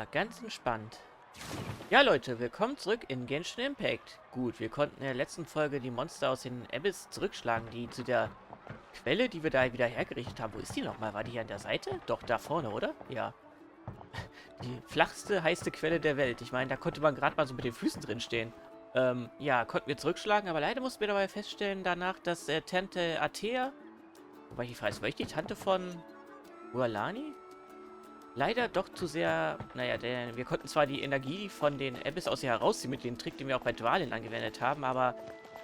Ja, ganz entspannt. Ja, Leute, willkommen zurück in Genshin Impact. Gut, wir konnten in der letzten Folge die Monster aus den Abyss zurückschlagen, die zu der Quelle, die wir da wieder hergerichtet haben. Wo ist die nochmal? War die hier an der Seite? Doch, da vorne, oder? Ja. Die flachste, heiße Quelle der Welt. Ich meine, da konnte man gerade mal so mit den Füßen drin stehen. Ja, konnten wir zurückschlagen, aber leider mussten wir dabei feststellen danach, dass Tante Athea, wobei ich weiß, war ich die Tante von Mualani? Leider doch zu sehr, naja, wir konnten zwar die Energie von den Abyss aus ihr herausziehen mit dem Trick, den wir auch bei Dwalin angewendet haben, aber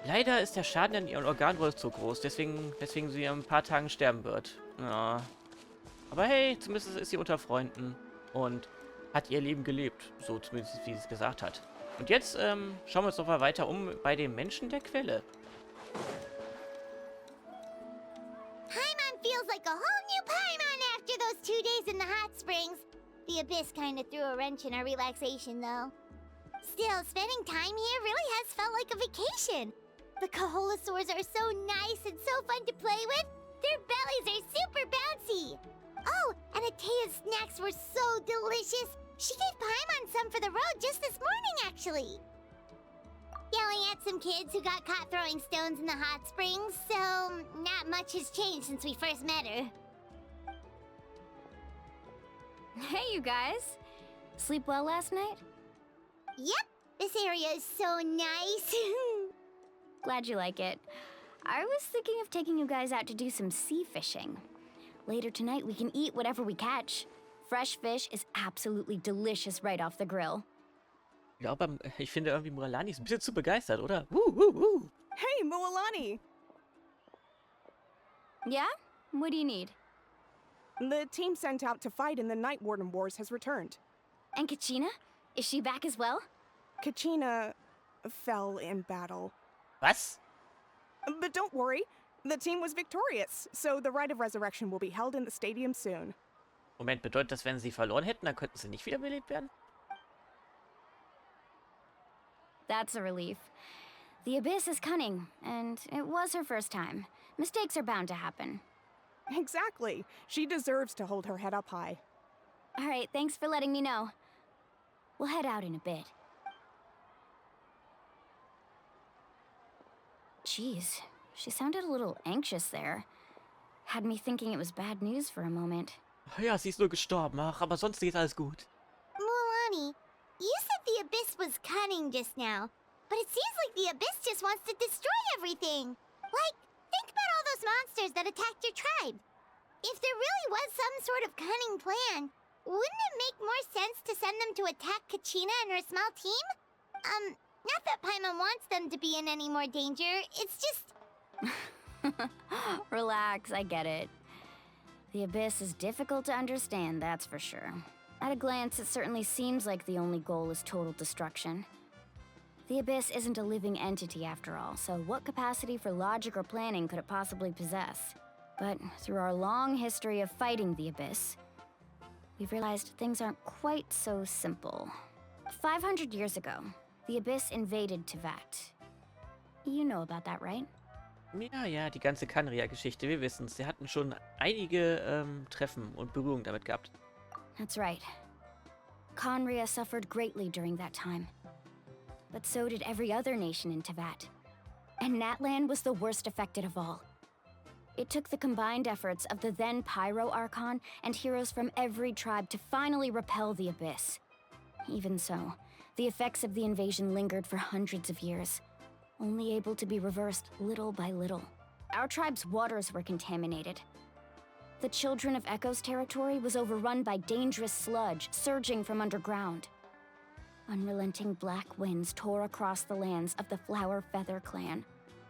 leider ist der Schaden an ihren Organen wohl zu groß, deswegen sie in ein paar Tagen sterben wird. Ja. Aber hey, zumindest ist sie unter Freunden und hat ihr Leben gelebt, so zumindest wie sie es gesagt hat. Und jetzt schauen wir uns noch mal weiter um bei dem Menschen der Quelle. Heimat feels like a whole new Paimon after those 2 days in the hot springs. The Abyss kind of threw a wrench in our relaxation, though. Still, spending time here really has felt like a vacation. The Kaholasaurs are so nice and so fun to play with. Their bellies are super bouncy. Oh, and Atea's snacks were so delicious. She gave Paimon some for the road just this morning, actually. Yelling at some kids who got caught throwing stones in the hot springs, so not much has changed since we first met her. Hey, you guys. Sleep well last night? Yep, this area is so nice. Glad you like it. I was thinking of taking you guys out to do some sea fishing. Later tonight, we can eat whatever we catch. Fresh fish is absolutely delicious right off the grill. Ich finde irgendwie Mualani ist ein bisschen zu begeistert, oder? Hey, Mualani! Yeah? What do you need? The team sent out to fight in the Night Warden Wars has returned. And Kachina? Is she back as well? Kachina fell in battle. Was? But don't worry, the team was victorious, so the rite of resurrection will be held in the stadium soon. Moment, bedeutet das, wenn sie verloren hätten, dann könnten sie nicht wiederbelebt werden? That's a relief. The Abyss is cunning, and it was her first time. Mistakes are bound to happen. Exactly. She deserves to hold her head up high. All right, thanks for letting me know. We'll head out in a bit. Jeez, she sounded a little anxious there. Had me thinking it was bad news for a moment. Ja, sie ist nur gestorben, ach, aber sonst geht alles gut. Mualani, you said the Abyss was cunning just now, but it seems like the Abyss just wants to destroy everything. Like, think about all those monsters that attacked your tribe. If there really was some sort of cunning plan, wouldn't it make more sense to send them to attack Kachina and her small team? Not that Paimon wants them to be in any more danger, it's just... Relax, I get it. The Abyss is difficult to understand, that's for sure. At a glance, it certainly seems like the only goal is total destruction. The Abyss isn't a living entity after all, so what capacity for logic or planning could it possibly possess? But through our long history of fighting the Abyss, we've realized things aren't quite so simple. 500 years ago, the Abyss invaded Teyvat. You know about that, right? Ja, die ganze Kanria-Geschichte, wir wissen es. Sie hatten schon einige Treffen und Berührungen damit gehabt. That's right. Conria suffered greatly during that time. But so did every other nation in Teyvat. And Natlan was the worst affected of all. It took the combined efforts of the then Pyro Archon and heroes from every tribe to finally repel the Abyss. Even so, the effects of the invasion lingered for hundreds of years, only able to be reversed little by little. Our tribe's waters were contaminated. The Children of Echo's territory was overrun by dangerous sludge surging from underground. Unrelenting black winds tore across the lands of the Flower Feather clan.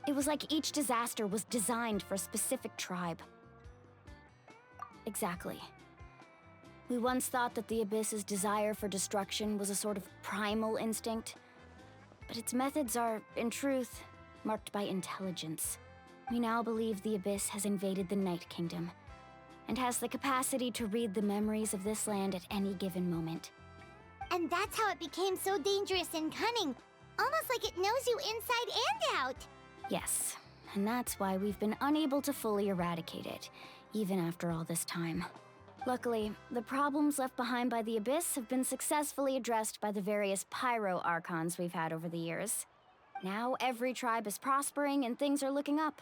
It was like each disaster was designed for a specific tribe. Exactly. We once thought that the Abyss's desire for destruction was a sort of primal instinct, but its methods are, in truth, marked by intelligence. We now believe the Abyss has invaded the Night Kingdom, and has the capacity to read the memories of this land at any given moment. And that's how it became so dangerous and cunning. Almost like it knows you inside and out. Yes, and that's why we've been unable to fully eradicate it, even after all this time. Luckily, the problems left behind by the Abyss have been successfully addressed by the various pyro archons we've had over the years. Now every tribe is prospering and things are looking up.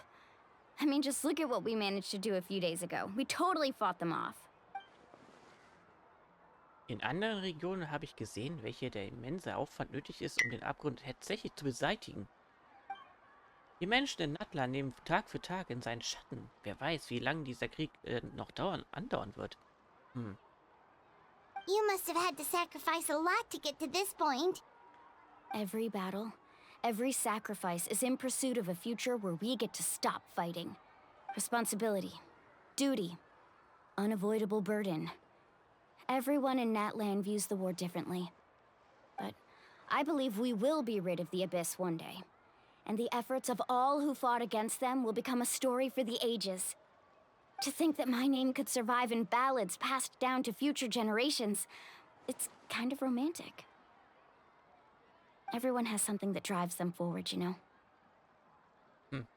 I mean, just look at what we managed to do a few days ago. We totally fought them off. In anderen Regionen habe ich gesehen, welcher der immense Aufwand nötig ist, um den Abgrund tatsächlich zu beseitigen. Die Menschen in Natla nehmen Tag für Tag in seinen Schatten. Wer weiß, wie lange dieser Krieg noch andauern wird. You must have had to sacrifice a lot to get to this point. Every battle, every sacrifice is in pursuit of a future where we get to stop fighting. Responsibility, duty, unavoidable burden. Everyone in Natlan views the war differently. But I believe we will be rid of the Abyss one day. And the efforts of all who fought against them will become a story for the ages. To think that my name could survive in ballads passed down to future generations, it's kind of romantic. Everyone has something that drives them forward, you know?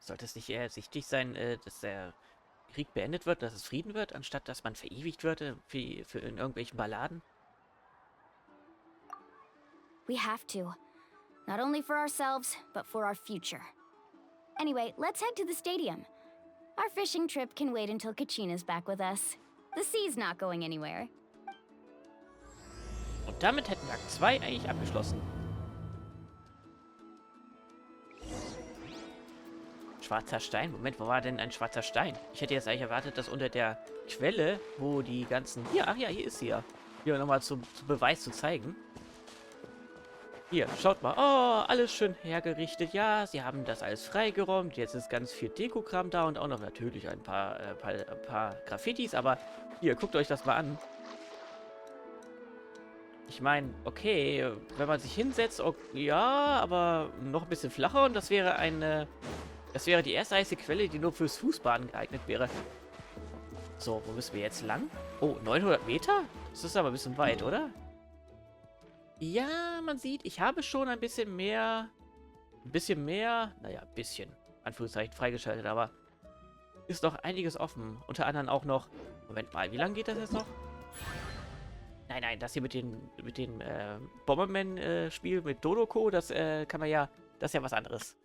Sollte es nicht eher ersichtlich sein, dass der Krieg beendet wird, dass es Frieden wird, anstatt dass man verewigt wird für in irgendwelchen Balladen? We have to. Not only for ourselves, but for our future. Anyway, let's head to the stadium. Our fishing trip can wait until Kachina's back with us. The sea's not going anywhere. Und damit hätten wir Akt 2 eigentlich abgeschlossen. Schwarzer Stein? Moment, wo war denn ein schwarzer Stein? Ich hätte jetzt eigentlich erwartet, dass unter der Quelle, wo die ganzen... Hier, ach ja, hier ist sie ja. Hier nochmal zum Beweis zu zeigen. Hier, schaut mal. Oh, alles schön hergerichtet. Ja, sie haben das alles freigeräumt. Jetzt ist ganz viel Dekokram da und auch noch natürlich ein paar Graffitis. Aber hier, guckt euch das mal an. Ich meine, okay, wenn man sich hinsetzt, okay, ja, aber noch ein bisschen flacher und das wäre eine... Das wäre die erste heiße Quelle, die nur fürs Fußbaden geeignet wäre. So, wo müssen wir jetzt lang? Oh, 900 Meter? Das ist aber ein bisschen weit, oder? Ja, man sieht, ich habe schon ein bisschen mehr, naja, ein bisschen, Anführungszeichen, freigeschaltet, aber ist noch einiges offen. Unter anderem auch noch, Moment mal, wie lange geht das jetzt noch? Nein, das hier mit den Bomberman-Spiel mit Dodoko, das kann man ja, das ist ja was anderes.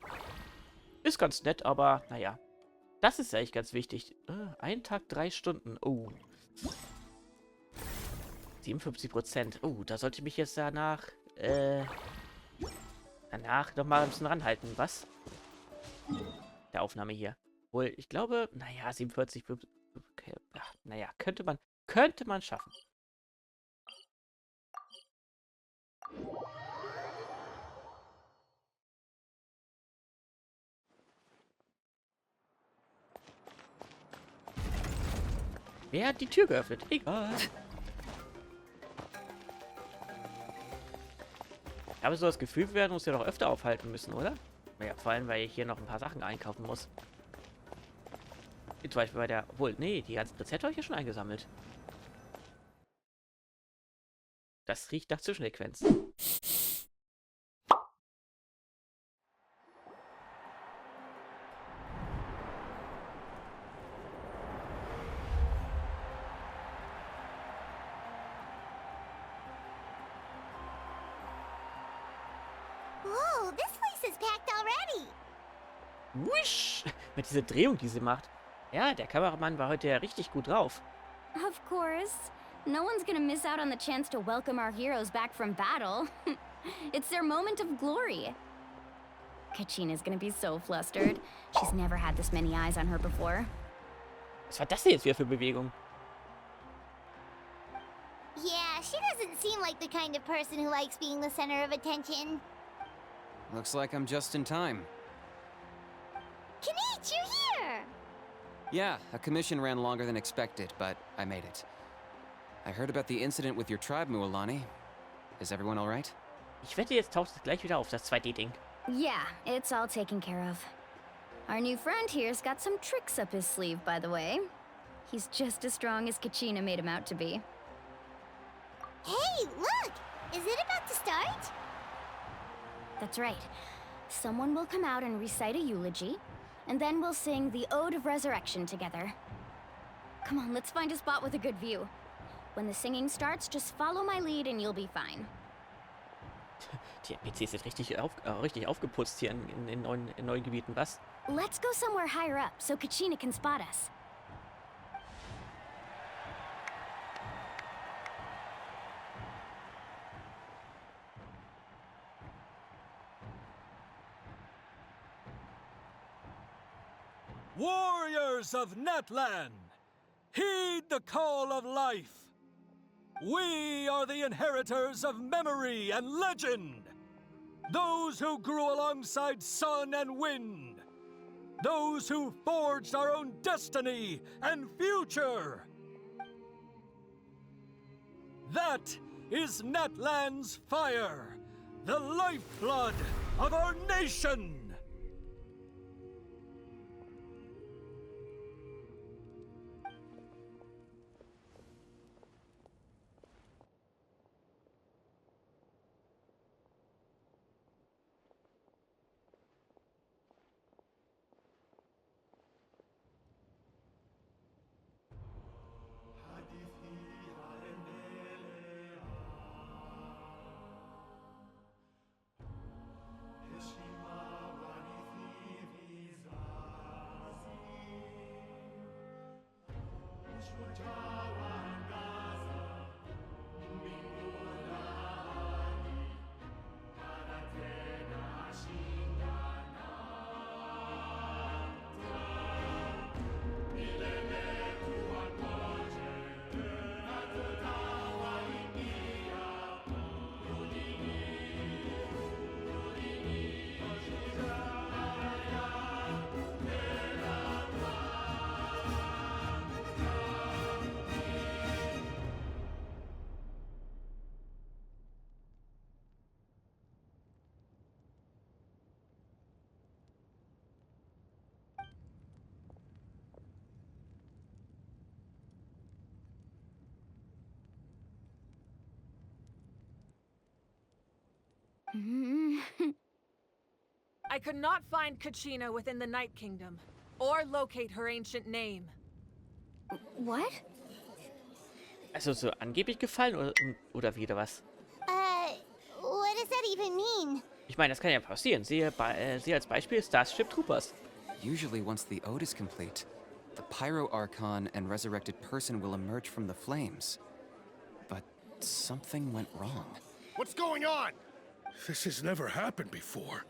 Ist ganz nett, aber naja, das ist ja eigentlich ganz wichtig. Ein Tag, 3 Stunden, oh. 57%. Oh, da sollte ich mich jetzt danach noch mal ein bisschen ranhalten. Was? Der Aufnahme hier. Wohl, ich glaube, naja, 47. Okay, ach, naja, könnte man schaffen. Wer hat die Tür geöffnet? Egal. Ich habe so das Gefühl, wir werden uns ja noch öfter aufhalten müssen, oder? Naja, vor allem, weil ich hier noch ein paar Sachen einkaufen muss. Wie zum Beispiel bei der... Obwohl, nee, die ganzen Rezepte habe ich ja schon eingesammelt. Das riecht nach Zwischensequenz. Whoa, this place is packed already. Wisch! Mit dieser Drehung, die sie macht. Ja, der Kameramann war heute ja richtig gut drauf. Of course. No one's gonna miss out on the chance to welcome our heroes back from battle. It's their moment of glory. Kachina's gonna be so flustered. She's never had this many eyes on her before. Was war das denn jetzt wieder für Bewegung? Yeah, she doesn't seem like the kind of person who likes being the center of attention. Looks like I'm just in time. Kanich, you're here! Yeah, a commission ran longer than expected, but I made it. I heard about the incident with your tribe, Mualani. Is everyone all right? Ich wette, jetzt taucht es gleich wieder auf, das 2D-Ding. Yeah, it's all taken care of. Our new friend here's got some tricks up his sleeve, by the way. He's just as strong as Kachina made him out to be. Hey, look! Is it about to start? That's right. Someone will come out and recite a eulogy, and then we'll sing the Ode of Resurrection together. Come on, let's find a spot with a good view. When the singing starts, just follow my lead and you'll be fine. Die NPCs sind richtig aufgeputzt hier in neuen Gebieten, was? Let's go somewhere higher up so Kachina can spot us. Warriors of Natlan, heed the call of life. We are the inheritors of memory and legend. Those who grew alongside sun and wind. Those who forged our own destiny and future. That is Natlan's fire, the lifeblood of our nation. I could not find Kachina within the Night Kingdom, or locate her ancient name. What? Also so angeblich gefallen oder wieder was? What does that even mean? Ich meine, das kann ja passieren. Siehe als Beispiel Starship Troopers. Usually once the ode is complete, the Pyro Archon and resurrected person will emerge from the flames. But something went wrong. What's going on? This has never happened before.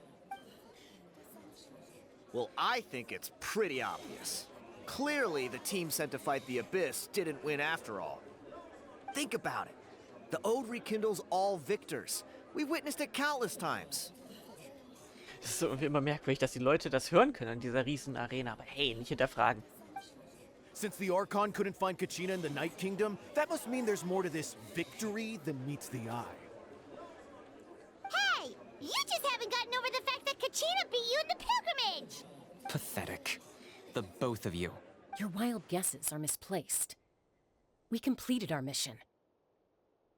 Well, I think it's pretty obvious. Clearly, the team sent to fight the Abyss didn't win after all. Think about it. The Ode rekindles all victors. We've witnessed it countless times. Es ist so irgendwie immer merkwürdig, dass die Leute das hören können in dieser riesen Arena. Aber hey, nicht hinterfragen. Since the Archon couldn't find Kachina in the Night Kingdom, that must mean there's more to this victory than meets the eye. Hey! You just haven't gotten over the fact that Kachina beat you in the pilgrimage! Pathetic. The both of you. Your wild guesses are misplaced. We completed our mission.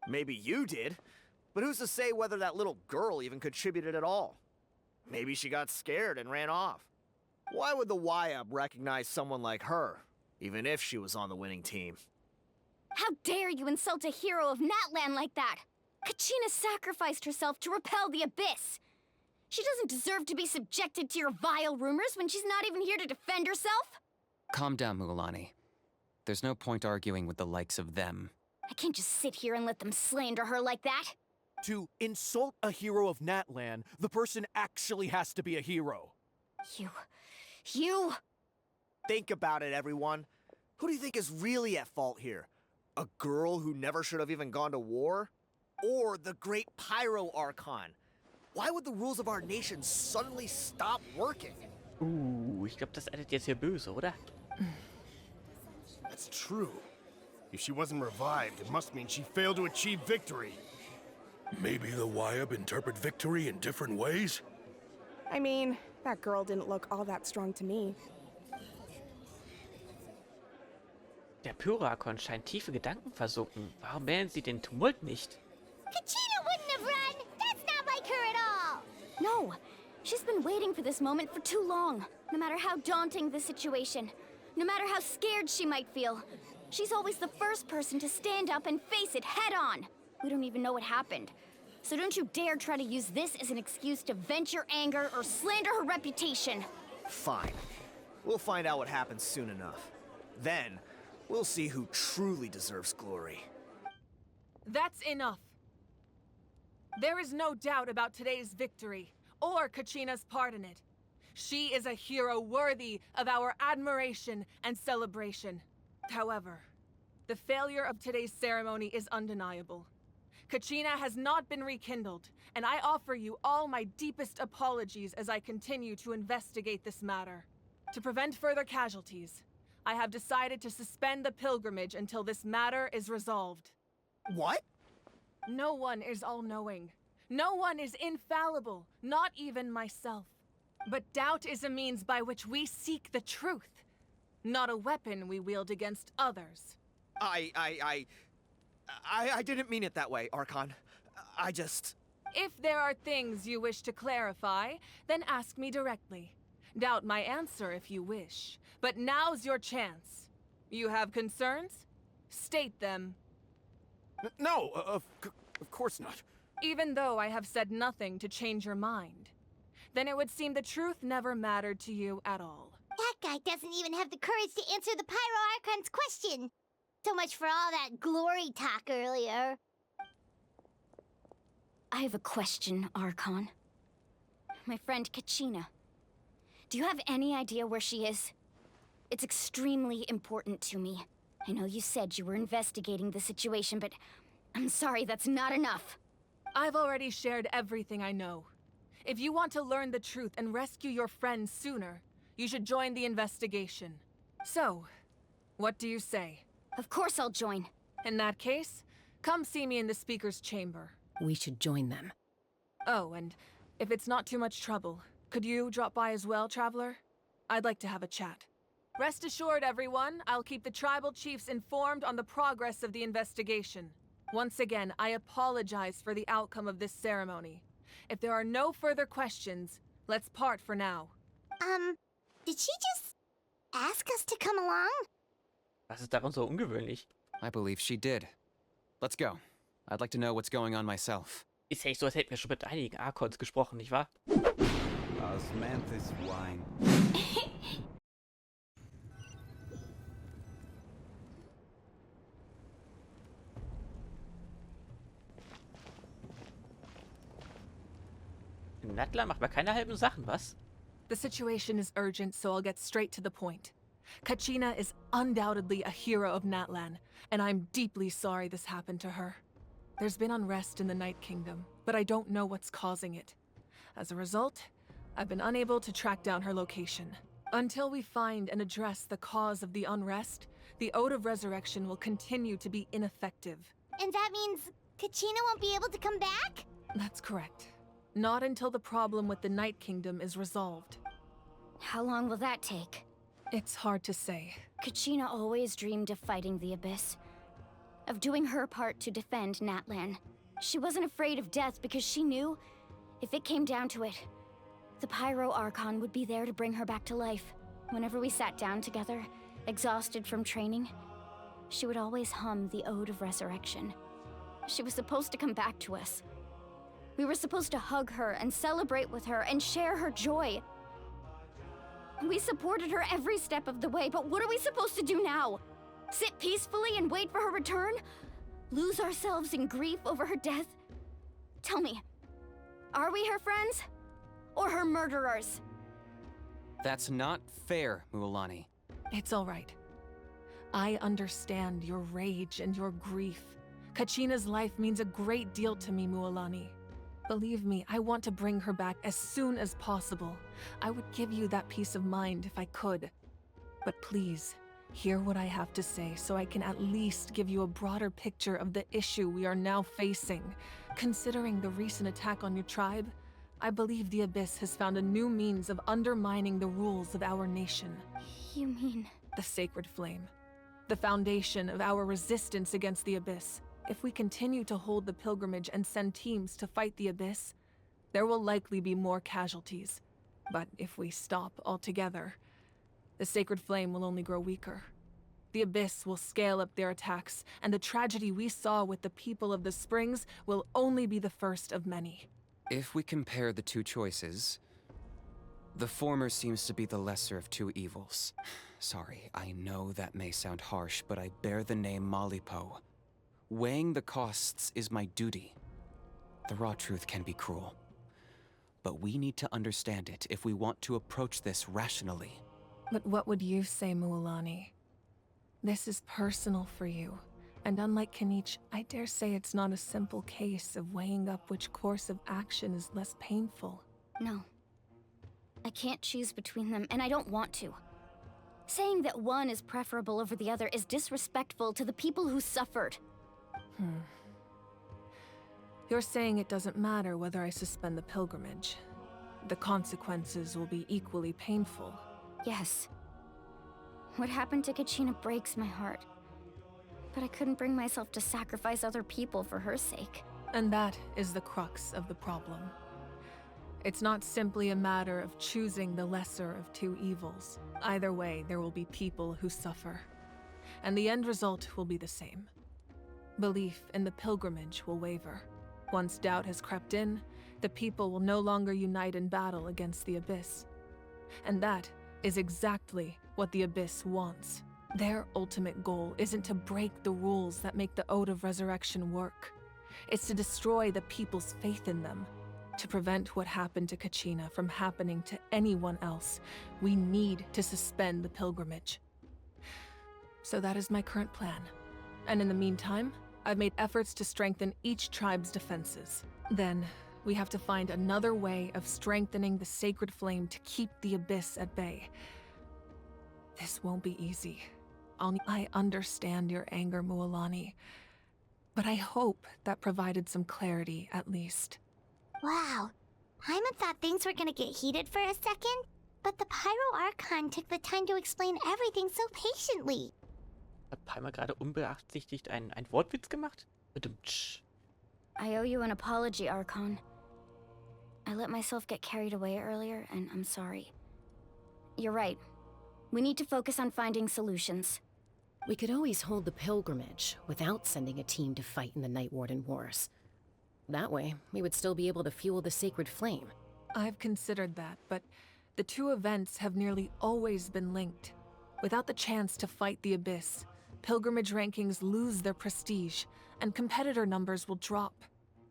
Maybe you did, but who's to say whether that little girl even contributed at all? Maybe she got scared and ran off. Why would the YAB recognize someone like her, even if she was on the winning team? How dare you insult a hero of Natlan like that? Kachina sacrificed herself to repel the Abyss. She doesn't deserve to be subjected to your vile rumors when she's not even here to defend herself. Calm down, Mualani. There's no point arguing with the likes of them. I can't just sit here and let them slander her like that. To insult a hero of Natlan, the person actually has to be a hero. You... Think about it, everyone. Who do you think is really at fault here? A girl who never should have even gone to war? Or the great Pyro Archon? Why would the rules of our nation suddenly stop working? Ich glaube, das endet jetzt hier böse, oder? That's true. If she wasn't revived, it must mean she failed to achieve victory. Maybe the YAB interpret victory in different ways? I mean, that girl didn't look all that strong to me. Der Pyrakon scheint tiefe Gedanken versunken. Warum wählen sie den Tumult nicht? Kachina wouldn't have run! That's not like her at all! No, she's been waiting for this moment for too long. No matter how daunting the situation, no matter how scared she might feel, She's always the first person to stand up and face it head on. We don't even know what happened. So don't you dare try to use this as an excuse to vent your anger or slander her reputation. Fine. We'll find out what happens soon enough. Then, we'll see who truly deserves glory. That's enough. There is no doubt about today's victory, or Kachina's part in it. She is a hero worthy of our admiration and celebration. However, the failure of today's ceremony is undeniable. Kachina has not been rekindled, and I offer you all my deepest apologies as I continue to investigate this matter. To prevent further casualties, I have decided to suspend the pilgrimage until this matter is resolved. What? No one is all-knowing. No one is infallible, not even myself. But doubt is a means by which we seek the truth, not a weapon we wield against others. I didn't mean it that way, Archon. I just... If there are things you wish to clarify, then ask me directly. Doubt my answer if you wish. But now's your chance. You have concerns? State them. No, of course not. Even though I have said nothing to change your mind, then it would seem the truth never mattered to you at all. That guy doesn't even have the courage to answer the Pyro Archon's question. So much for all that glory talk earlier. I have a question, Archon. My friend Kachina. Do you have any idea where she is? It's extremely important to me. I know you said you were investigating the situation, but I'm sorry, that's not enough. I've already shared everything I know. If you want to learn the truth and rescue your friend sooner, you should join the investigation. So, what do you say? Of course I'll join. In that case, come see me in the speaker's chamber. We should join them. Oh, and if it's not too much trouble, could you drop by as well, Traveler? I'd like to have a chat. Rest assured, everyone, I'll keep the tribal chiefs informed on the progress of the investigation. Once again, I apologize for the outcome of this ceremony. If there are no further questions, let's part for now. Did she just ask us to come along? Was ist daran so ungewöhnlich? I believe she did. Let's go. I'd like to know what's going on myself. Ist ja nicht so, als hätten wir schon mit einigen Archons gesprochen, nicht wahr? Osmanthus wine. In Natla macht man keine halben Sachen, was? The situation is urgent, so I'll get straight to the point. Kachina is undoubtedly a hero of Natlan, and I'm deeply sorry this happened to her. There's been unrest in the Night Kingdom, but I don't know what's causing it. As a result, I've been unable to track down her location. Until we find and address the cause of the unrest, the Ode of Resurrection will continue to be ineffective. And that means Kachina won't be able to come back? That's correct. Not until the problem with the Night Kingdom is resolved. How long will that take? It's hard to say. Kachina always dreamed of fighting the Abyss. Of doing her part to defend Natlan. She wasn't afraid of death because she knew, if it came down to it, the Pyro Archon would be there to bring her back to life. Whenever we sat down together, exhausted from training, she would always hum the Ode of Resurrection. She was supposed to come back to us. We were supposed to hug her and celebrate with her and share her joy. We supported her every step of the way, but what are we supposed to do now? Sit peacefully and wait for her return? Lose ourselves in grief over her death? Tell me, are we her friends? Or her murderers? That's not fair, Mualani. It's all right. I understand your rage and your grief. Kachina's life means a great deal to me, Mualani. Believe me, I want to bring her back as soon as possible. I would give you that peace of mind if I could. But please, hear what I have to say so I can at least give you a broader picture of the issue we are now facing. Considering the recent attack on your tribe, I believe the Abyss has found a new means of undermining the rules of our nation. You mean? The Sacred Flame. The foundation of our resistance against the Abyss. If we continue to hold the pilgrimage and send teams to fight the Abyss, there will likely be more casualties. But if we stop altogether, the Sacred Flame will only grow weaker. the Abyss will scale up their attacks, and the tragedy we saw with the people of the Springs will only be the first of many. If we compare the two choices, the former seems to be the lesser of two evils. Sorry, I know that may sound harsh, but I bear the name Malipo. Weighing the costs is my duty. The raw truth can be cruel, but we need to understand it if we want to approach this rationally. But what would you say, Mualani? This is personal for you, and unlike Kenichi, I dare say it's not a simple case of weighing up which course of action is less painful. No. I can't choose between them, and I don't want to. Saying that one is preferable over the other is disrespectful to the people who suffered. You're saying it doesn't matter whether I suspend the pilgrimage. The consequences will be equally painful. Yes. What happened to Kachina breaks my heart. But I couldn't bring myself to sacrifice other people for her sake. And that is the crux of the problem. It's not simply a matter of choosing the lesser of two evils. Either way, there will be people who suffer. And the end result will be the same. Belief in the pilgrimage will waver. Once doubt has crept in, the people will no longer unite in battle against the Abyss. And that is exactly what the Abyss wants. Their ultimate goal isn't to break the rules that make the Ode of Resurrection work. It's to destroy the people's faith in them. To prevent what happened to Kachina from happening to anyone else, we need to suspend the pilgrimage. So that is my current plan. And in the meantime, I've made efforts to strengthen each tribe's defenses. Then, we have to find another way of strengthening the sacred flame to keep the Abyss at bay. This won't be easy. I understand your anger, Mualani, but I hope that provided some clarity at least. Wow. Heimat thought things were gonna get heated for a second, but the Pyro Archon took the time to explain everything so patiently. Hat Palmer gerade unbeabsichtigt einen Wortwitz gemacht? Badumtsch. I owe you an apology, Archon. I let myself get carried away earlier, and I'm sorry. You're right. We need to focus on finding solutions. We could always hold the pilgrimage without sending a team to fight in the Night Warden Wars. That way, we would still be able to fuel the sacred flame. I've considered that, but the two events have nearly always been linked. Without the chance to fight the Abyss, pilgrimage rankings lose their prestige, and competitor numbers will drop.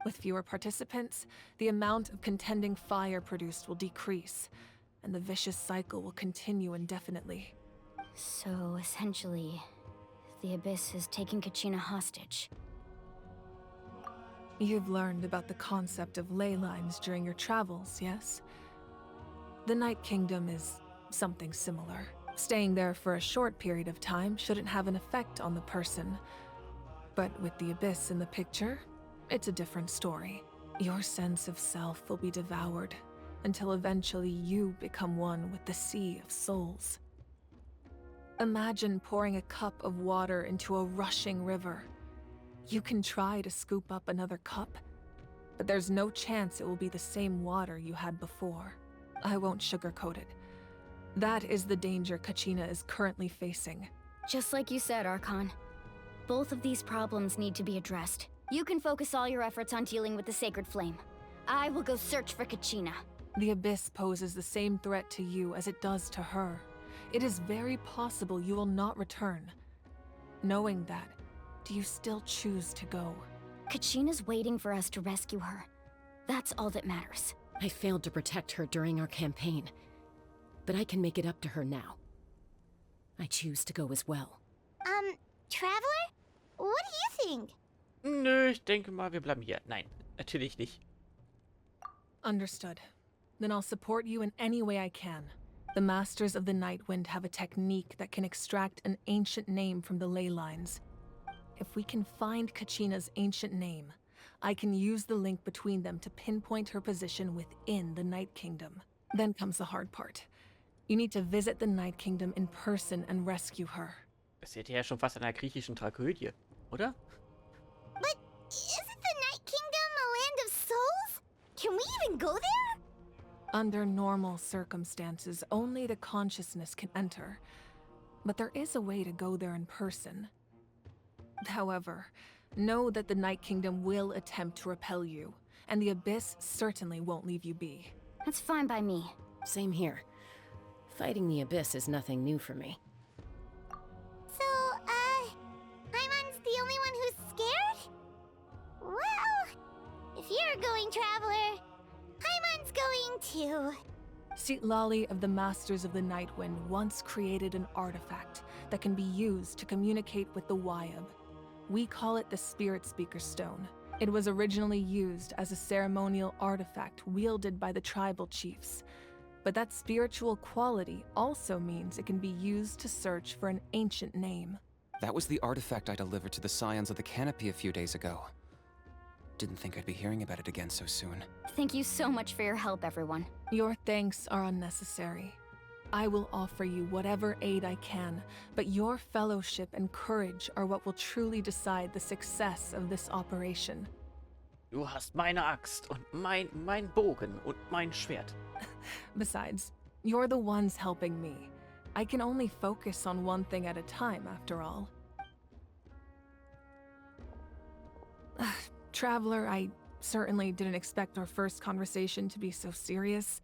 With fewer participants, the amount of contending fire produced will decrease, and the vicious cycle will continue indefinitely. So, essentially, the Abyss is taking Kachina hostage. You've learned about the concept of ley lines during your travels, yes? The Night Kingdom is something similar. Staying there for a short period of time shouldn't have an effect on the person. But with the Abyss in the picture, it's a different story. Your sense of self will be devoured, until eventually you become one with the sea of souls. Imagine pouring a cup of water into a rushing river. You can try to scoop up another cup, but there's no chance it will be the same water you had before. I won't sugarcoat it. That is the danger Kachina is currently facing. Just like you said, Archon. Both of these problems need to be addressed. You can focus all your efforts on dealing with the sacred flame. I will go search for Kachina. The Abyss poses the same threat to you as it does to her. It is very possible you will not return. Knowing that, do you still choose to go? Kachina's waiting for us to rescue her. That's all that matters. I failed to protect her during our campaign, but I can make it up to her now. I choose to go as well. Traveler? What do you think? Nö, ich denke mal, wir bleiben hier. Nein, natürlich nicht. Understood. Then I'll support you in any way I can. The Masters of the Nightwind have a technique that can extract an ancient name from the ley lines. If we can find Kachina's ancient name, I can use the link between them to pinpoint her position within the Night Kingdom. Then comes the hard part. You need to visit the Night Kingdom in person and rescue her. Das hätte ja schon fast einer griechischen Tragödie, oder? But isn't the Night Kingdom a land of souls? Can we even go there? Under normal circumstances, only the consciousness can enter. but there is a way to go there in person. However, know that the Night Kingdom will attempt to repel you, and the Abyss certainly won't leave you be. That's fine by me. Same here. Fighting the Abyss is nothing new for me. So, Heiman's the only one who's scared? Well, if you're going, Traveler, Heiman's going too. Lali of the Masters of the Nightwind once created an artifact that can be used to communicate with the Wyab. We call it the Spirit Speaker Stone. It was originally used as a ceremonial artifact wielded by the tribal chiefs. But that spiritual quality also means it can be used to search for an ancient name. That was the artifact I delivered to the Scions of the Canopy a few days ago. Didn't think I'd be hearing about it again so soon. Thank you so much for your help, everyone. Your thanks are unnecessary. I will offer you whatever aid I can, but your fellowship and courage are what will truly decide the success of this operation. Du hast meine Axt und mein Bogen und mein Schwert. Besides, you're the ones helping me. I can only focus on one thing at a time, after all. Traveler, I certainly didn't expect our first conversation to be so serious.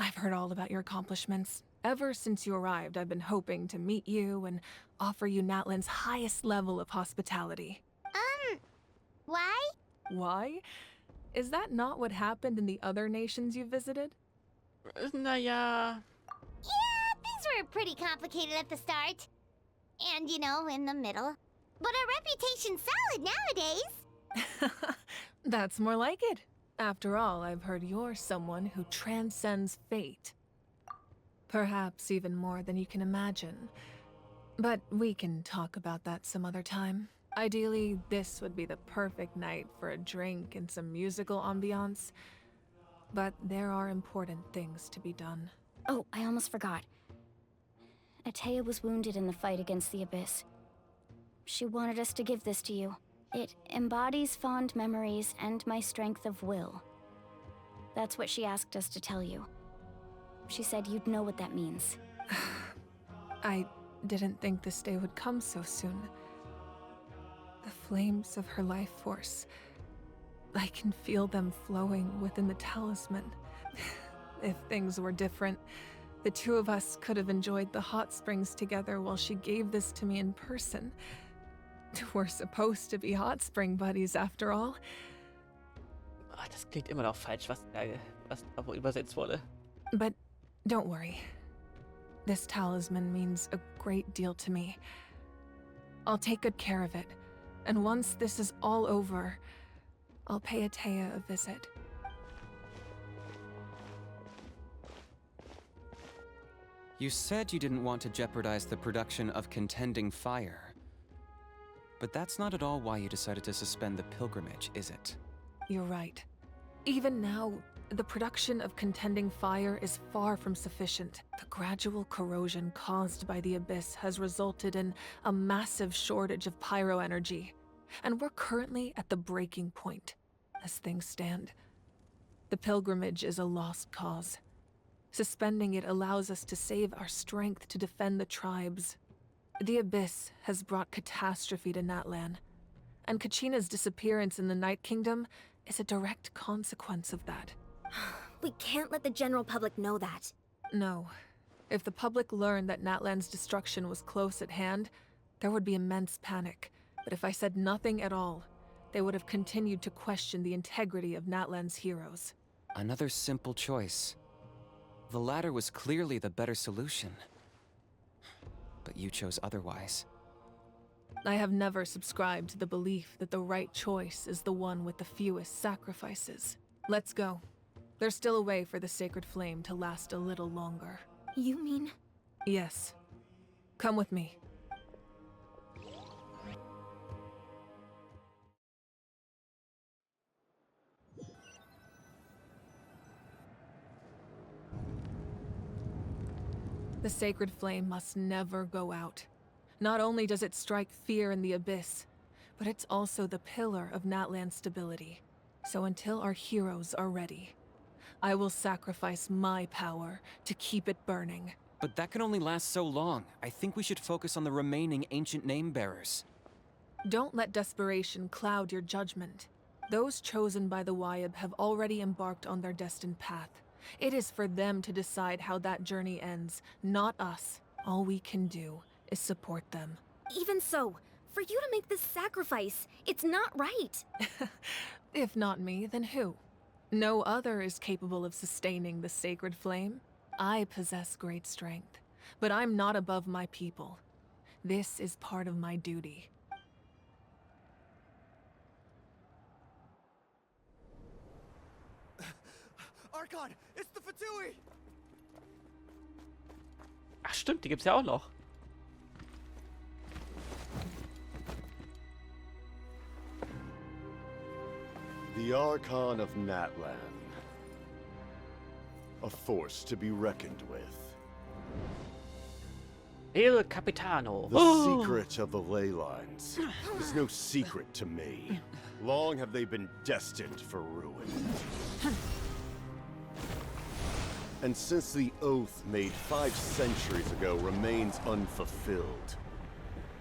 I've heard all about your accomplishments. Ever since you arrived, I've been hoping to meet you and offer you Natlan's highest level of hospitality. Why? Why? Is that not what happened in the other nations you visited? Naja. Yeah, things were pretty complicated at the start. And, you know, in the middle. But our reputation's solid nowadays. That's more like it. After all, I've heard you're someone who transcends fate. Perhaps even more than you can imagine. But we can talk about that some other time. Ideally, this would be the perfect night for a drink and some musical ambiance. But there are important things to be done. Oh, I almost forgot. Atea was wounded in the fight against the Abyss. She wanted us to give this to you. It embodies fond memories and my strength of will. That's what she asked us to tell you. She said you'd know what that means. I didn't think this day would come so soon. The flames of her life force. I can feel them flowing within the talisman. If things were different, the two of us could have enjoyed the hot springs together while she gave this to me in person. We're supposed to be hot spring buddies after all. Das klingt immer noch falsch, was da wohl übersetzt wurde. But don't worry. This talisman means a great deal to me. I'll take good care of it. And once this is all over, I'll pay Atea a visit. You said you didn't want to jeopardize the production of Contending Fire. But that's not at all why you decided to suspend the pilgrimage, is it? You're right. Even now, the production of Contending Fire is far from sufficient. The gradual corrosion caused by the Abyss has resulted in a massive shortage of pyro energy, and we're currently at the breaking point, as things stand. The pilgrimage is a lost cause. Suspending it allows us to save our strength to defend the tribes. The Abyss has brought catastrophe to Natlan, and Kachina's disappearance in the Night Kingdom is a direct consequence of that. We can't let the general public know that. No. If the public learned that Natlan's destruction was close at hand, there would be immense panic. But if I said nothing at all, they would have continued to question the integrity of Natlan's heroes. Another simple choice. The latter was clearly the better solution. But you chose otherwise. I have never subscribed to the belief that the right choice is the one with the fewest sacrifices. Let's go. There's still a way for the sacred flame to last a little longer. You mean? Yes. Come with me. The sacred flame must never go out. Not only does it strike fear in the Abyss, but it's also the pillar of Natlan's stability. So until our heroes are ready, I will sacrifice my power to keep it burning. But that can only last so long. I think we should focus on the remaining ancient name-bearers. Don't let desperation cloud your judgment. Those chosen by the Wyab have already embarked on their destined path. It is for them to decide how that journey ends, not us. All we can do is support them. Even so, for you to make this sacrifice, it's not right. If not me, then who? No other is capable of sustaining the sacred flame. I possess great strength, but I'm not above my people. This is part of my duty. Archon, it's the Fatui! Ach stimmt, die gibt's ja auch noch. The Archon of Natlan. A force to be reckoned with. El Capitano. The secret of the ley lines is no secret to me. Long have they been destined for ruin. And since the oath made 5 centuries ago remains unfulfilled,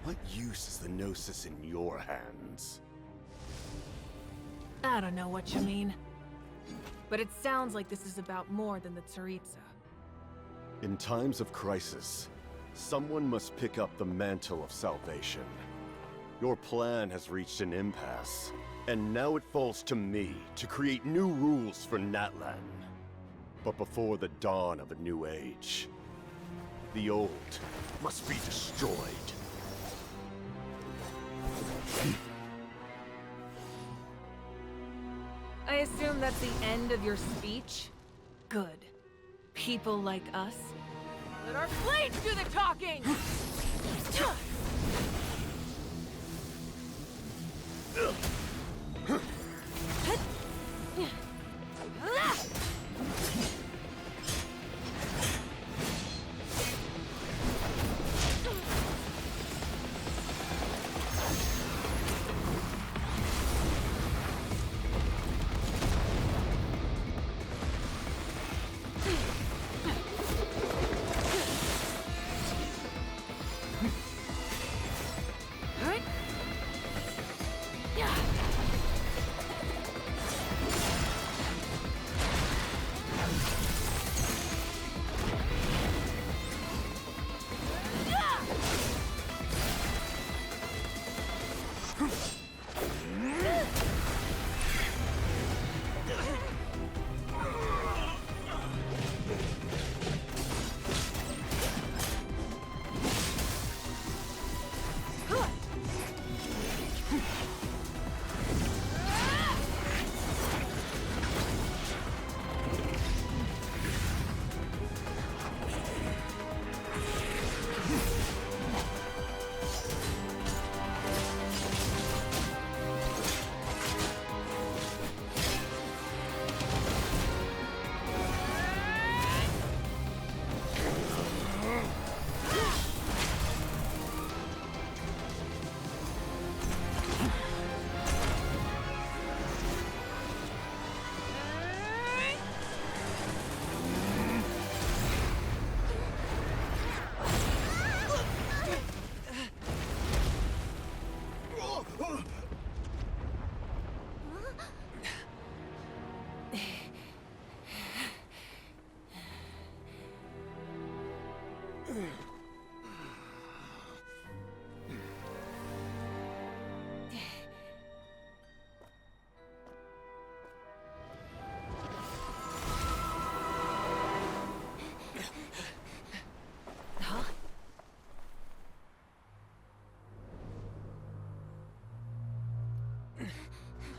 what use is the Gnosis in your hands? I don't know what you mean. But it sounds like this is about more than the Tsaritsa. In times of crisis, someone must pick up the mantle of salvation. Your plan has reached an impasse, and now it falls to me to create new rules for Natlan. But before the dawn of a new age, the old must be destroyed. I assume that's the end of your speech? Good. People like us, let our blades do the talking!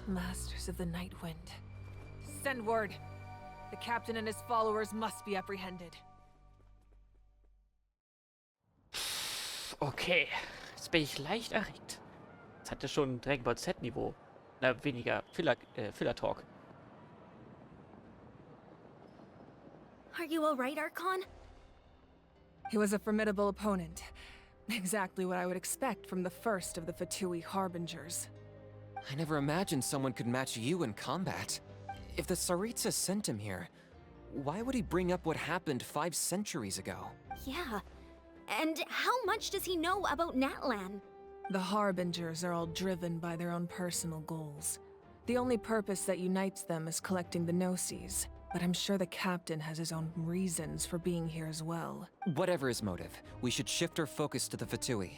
Masters of the Night Wind. Send word. The captain and his followers must be apprehended. Okay, jetzt bin ich leicht erregt. Jetzt hat er schon Dragon Ball Z-Niveau. Na, weniger Filler-Talk. Are you alright, Archon? He was a formidable opponent. Exactly what I would expect from the first of the Fatui Harbingers. I never imagined someone could match you in combat. If the Tsaritsa sent him here, why would he bring up what happened 5 centuries ago? Yeah. And how much does he know about Natlan? The Harbingers are all driven by their own personal goals. The only purpose that unites them is collecting the Gnosis, but I'm sure the captain has his own reasons for being here as well. Whatever his motive, we should shift our focus to the Fatui.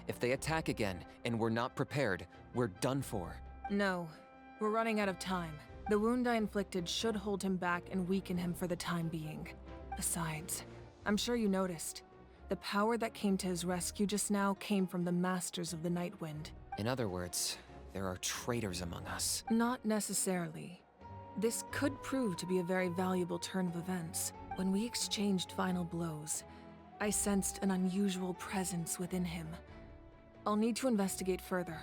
If they attack again, and we're not prepared, we're done for. No, we're running out of time. The wound I inflicted should hold him back and weaken him for the time being. Besides, I'm sure you noticed. The power that came to his rescue just now came from the Masters of the Nightwind. In other words, there are traitors among us. Not necessarily. This could prove to be a very valuable turn of events. When we exchanged final blows, I sensed an unusual presence within him. I'll need to investigate further.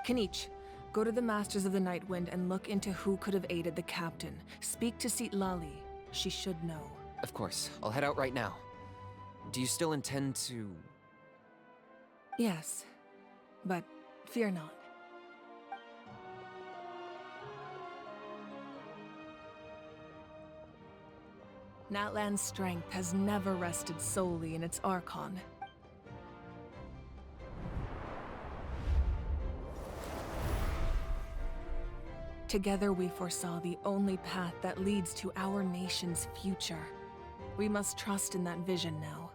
Kenichi, go to the Masters of the Nightwind and look into who could have aided the captain. Speak to Sitlali. She should know. Of course, I'll head out right now. Do you still intend to... Yes, but fear not. Natlan's strength has never rested solely in its Archon. Together we foresaw the only path that leads to our nation's future. We must trust in that vision now.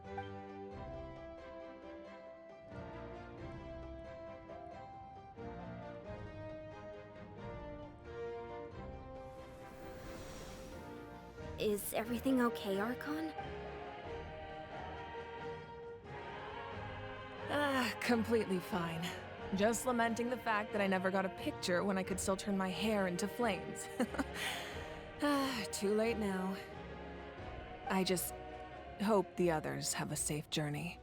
Is everything okay, Archon? Completely fine. Just lamenting the fact that I never got a picture when I could still turn my hair into flames. Too late now. I just hope the others have a safe journey.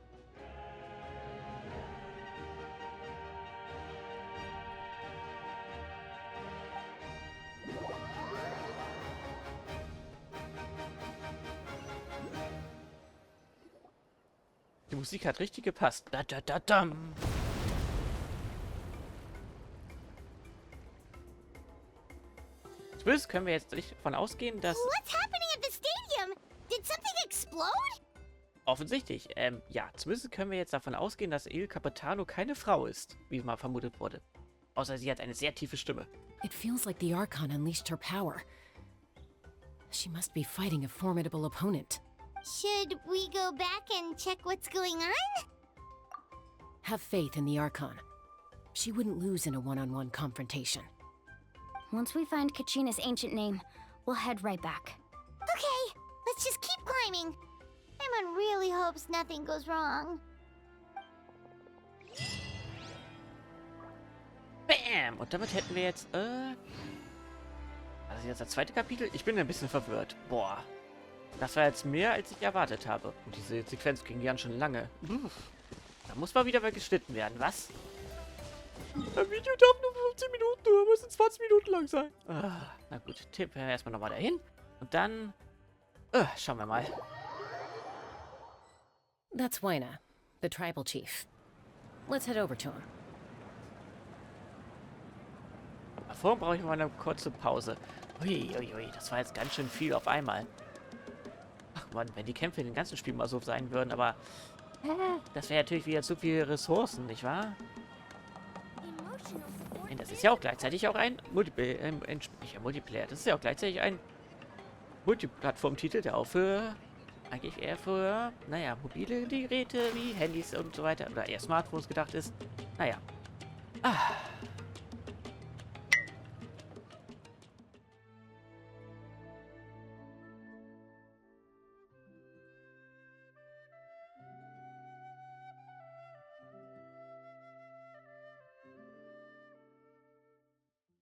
Die Musik hat richtig gepasst. Da, da, da, dam. Zumindest können wir jetzt nicht davon ausgehen, dass... What's happening at the stadium? Did something explode? Offensichtlich, ja. Zumindest können wir jetzt davon ausgehen, dass El Capitano keine Frau ist, wie mal vermutet wurde. Außer sie hat eine sehr tiefe Stimme. It feels like the Archon unleashed her power. She must be fighting a formidable opponent. Should we go back and check what's going on? Have faith in the Archon. She wouldn't lose in a one-on-one confrontation. Once we find Kachina's ancient name, we'll head right back. Okay, let's just keep climbing. Emon really hopes nothing goes wrong. Bam! Und damit hätten wir jetzt, also jetzt das zweite Kapitel. Ich bin ein bisschen verwirrt. Boah. Das war jetzt mehr, als ich erwartet habe. Und diese Sequenz ging ja schon lange. Da muss mal wieder geschnitten werden, was? Ein Video darf nur 15 Minuten, aber es sind 20 Minuten lang sein. Na gut, tippen wir erstmal nochmal dahin. Und dann... schauen wir mal. That's Waina, the tribal chief. Let's head over to him. Davor brauche ich mal eine kurze Pause. Uiuiui, das war jetzt ganz schön viel auf einmal. Ach man, wenn die Kämpfe in dem ganzen Spiel mal so sein würden, aber... das wäre natürlich wieder zu viele Ressourcen, nicht wahr? Und das ist ja auch gleichzeitig auch ein Multiplayer. Das ist ja auch gleichzeitig ein Multiplattform-Titel, der auch für... eigentlich eher für, naja, mobile Geräte wie Handys und so weiter oder eher Smartphones gedacht ist. Naja.